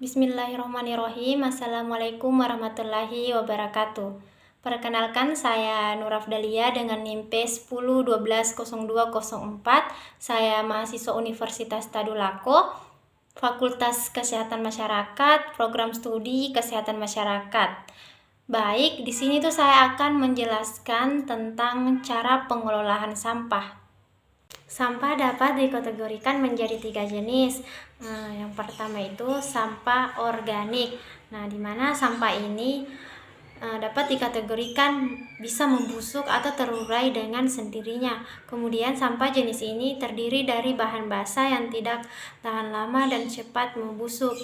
Bismillahirrahmanirrahim. Assalamualaikum warahmatullahi wabarakatuh. Perkenalkan, saya Nuraf Dalia dengan NIM P10120204. Saya mahasiswa Universitas Tadulako, Fakultas Kesehatan Masyarakat, Program Studi Kesehatan Masyarakat. Baik, di sini saya akan menjelaskan tentang cara pengelolaan sampah. Sampah dapat dikategorikan menjadi 3 jenis. Yang pertama itu sampah organik. Di mana sampah ini dapat dikategorikan bisa membusuk atau terurai dengan sendirinya. Kemudian sampah jenis ini terdiri dari bahan basah yang tidak tahan lama dan cepat membusuk.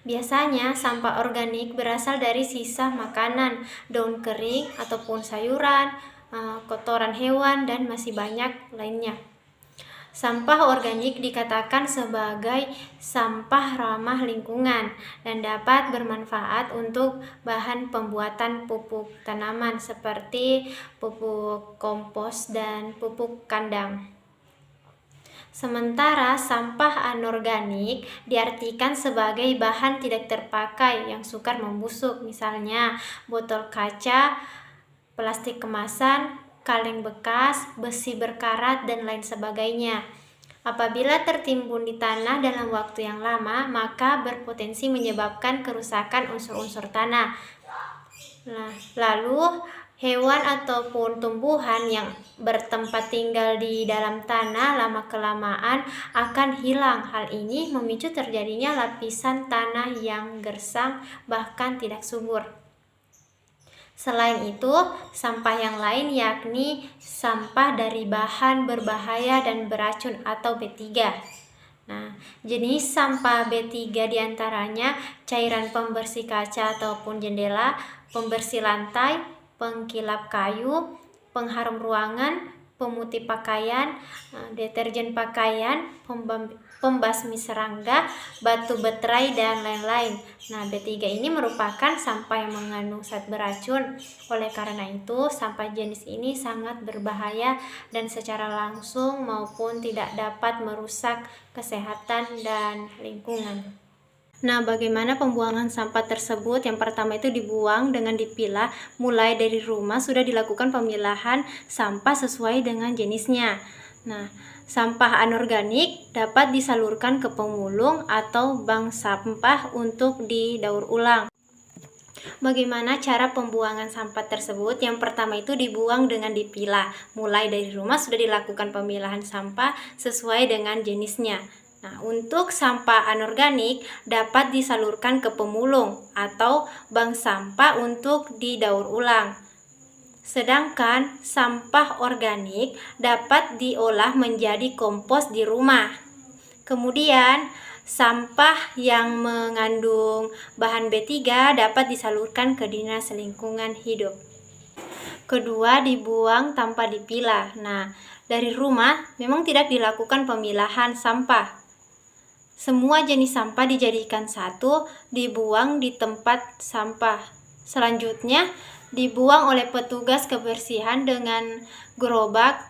Biasanya sampah organik berasal dari sisa makanan, daun kering ataupun sayuran, kotoran hewan, dan masih banyak lainnya. Sampah organik dikatakan sebagai sampah ramah lingkungan dan dapat bermanfaat untuk bahan pembuatan pupuk tanaman seperti pupuk kompos dan pupuk kandang. Sementara sampah anorganik diartikan sebagai bahan tidak terpakai yang sukar membusuk, misalnya botol kaca, plastik kemasan, kaleng bekas, besi berkarat, dan lain sebagainya. Apabila tertimbun di tanah dalam waktu yang lama, maka berpotensi menyebabkan kerusakan unsur-unsur tanah. Lalu hewan ataupun tumbuhan yang bertempat tinggal di dalam tanah lama-kelamaan akan hilang. Hal ini memicu terjadinya lapisan tanah yang gersang bahkan tidak subur. Selain itu, sampah yang lain yakni sampah dari bahan berbahaya dan beracun atau B3. Jenis sampah B3 diantaranya cairan pembersih kaca ataupun jendela, pembersih lantai, pengkilap kayu, pengharum ruangan, pemutih pakaian, deterjen pakaian, pembasmi serangga, batu baterai, dan lain-lain. B3 ini merupakan sampah yang mengandung zat beracun. Oleh karena itu, sampah jenis ini sangat berbahaya dan secara langsung maupun tidak dapat merusak kesehatan dan lingkungan. Bagaimana pembuangan sampah tersebut? Yang pertama itu dibuang dengan dipilah. Mulai dari rumah sudah dilakukan pemilahan sampah sesuai dengan jenisnya. Sampah anorganik dapat disalurkan ke pemulung atau bank sampah untuk didaur ulang. Bagaimana cara pembuangan sampah tersebut? Yang pertama itu dibuang dengan dipilah. Mulai dari rumah sudah dilakukan pemilahan sampah sesuai dengan jenisnya. Untuk sampah anorganik dapat disalurkan ke pemulung atau bank sampah untuk didaur ulang. Sedangkan sampah organik dapat diolah menjadi kompos di rumah. Kemudian sampah yang mengandung bahan B3 dapat disalurkan ke Dinas Lingkungan Hidup. Kedua, dibuang tanpa dipilah. Dari rumah memang tidak dilakukan pemilahan sampah. Semua jenis sampah dijadikan satu, dibuang di tempat sampah. Selanjutnya, dibuang oleh petugas kebersihan dengan gerobak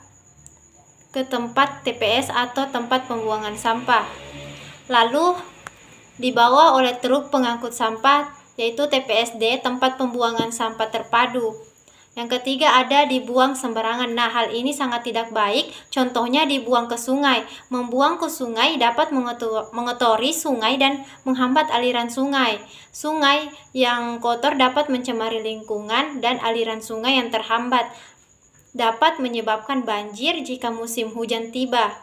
ke tempat TPS atau tempat pembuangan sampah. Lalu dibawa oleh truk pengangkut sampah, yaitu TPSD, tempat pembuangan sampah terpadu. Yang ketiga ada dibuang sembarangan. Hal ini sangat tidak baik. Contohnya dibuang ke sungai. Membuang ke sungai dapat mengotori sungai dan menghambat aliran sungai. Sungai yang kotor dapat mencemari lingkungan dan aliran sungai yang terhambat dapat menyebabkan banjir jika musim hujan tiba.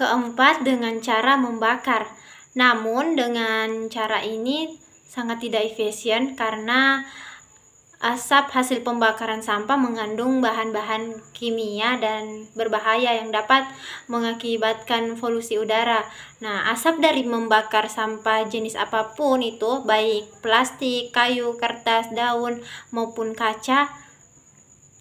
Keempat, dengan cara membakar. Namun dengan cara ini sangat tidak efisien karena asap hasil pembakaran sampah mengandung bahan-bahan kimia dan berbahaya yang dapat mengakibatkan polusi udara. Asap dari membakar sampah jenis apapun itu, baik plastik, kayu, kertas, daun, maupun kaca,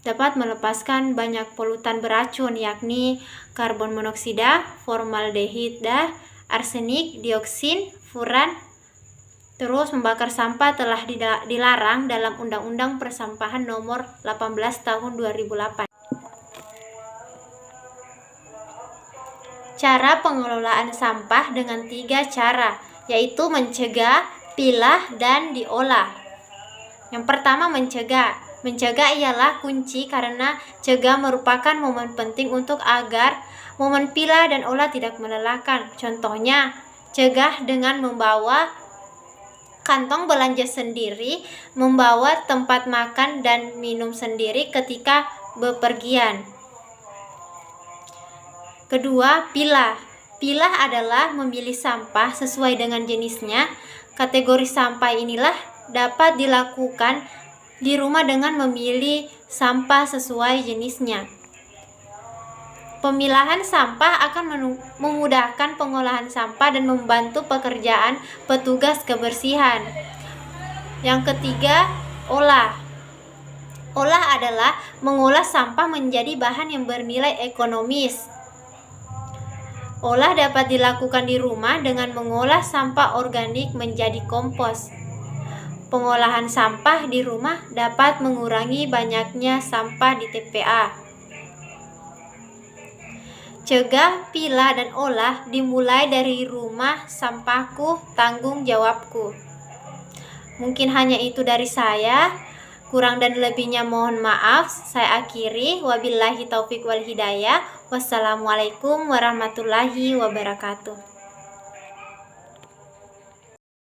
dapat melepaskan banyak polutan beracun yakni karbon monoksida, formaldehida, arsenik, dioksin, furan. Terus membakar sampah telah dilarang dalam Undang-Undang Persampahan Nomor 18 Tahun 2008. cara pengelolaan sampah dengan 3 cara, yaitu mencegah, pilah, dan diolah. Yang pertama, mencegah. Mencegah ialah kunci karena cegah merupakan momen penting untuk agar momen pilah dan olah tidak melelahkan. Contohnya, cegah dengan membawa kantong belanja sendiri, membawa tempat makan dan minum sendiri ketika bepergian. Kedua, pilah. Pilah adalah memilih sampah sesuai dengan jenisnya. Kategori sampah inilah dapat dilakukan di rumah dengan memilih sampah sesuai jenisnya. Pemilahan sampah akan memudahkan pengolahan sampah dan membantu pekerjaan petugas kebersihan. Yang ketiga, olah. Olah adalah mengolah sampah menjadi bahan yang bernilai ekonomis. Olah dapat dilakukan di rumah dengan mengolah sampah organik menjadi kompos. Pengolahan sampah di rumah dapat mengurangi banyaknya sampah di TPA. Cegah, pilah, dan olah dimulai dari rumah sampahku, tanggung jawabku. Mungkin hanya itu dari saya. Kurang dan lebihnya mohon maaf. Saya akhiri. Wabillahi taufik wal hidayah. Wassalamualaikum warahmatullahi wabarakatuh.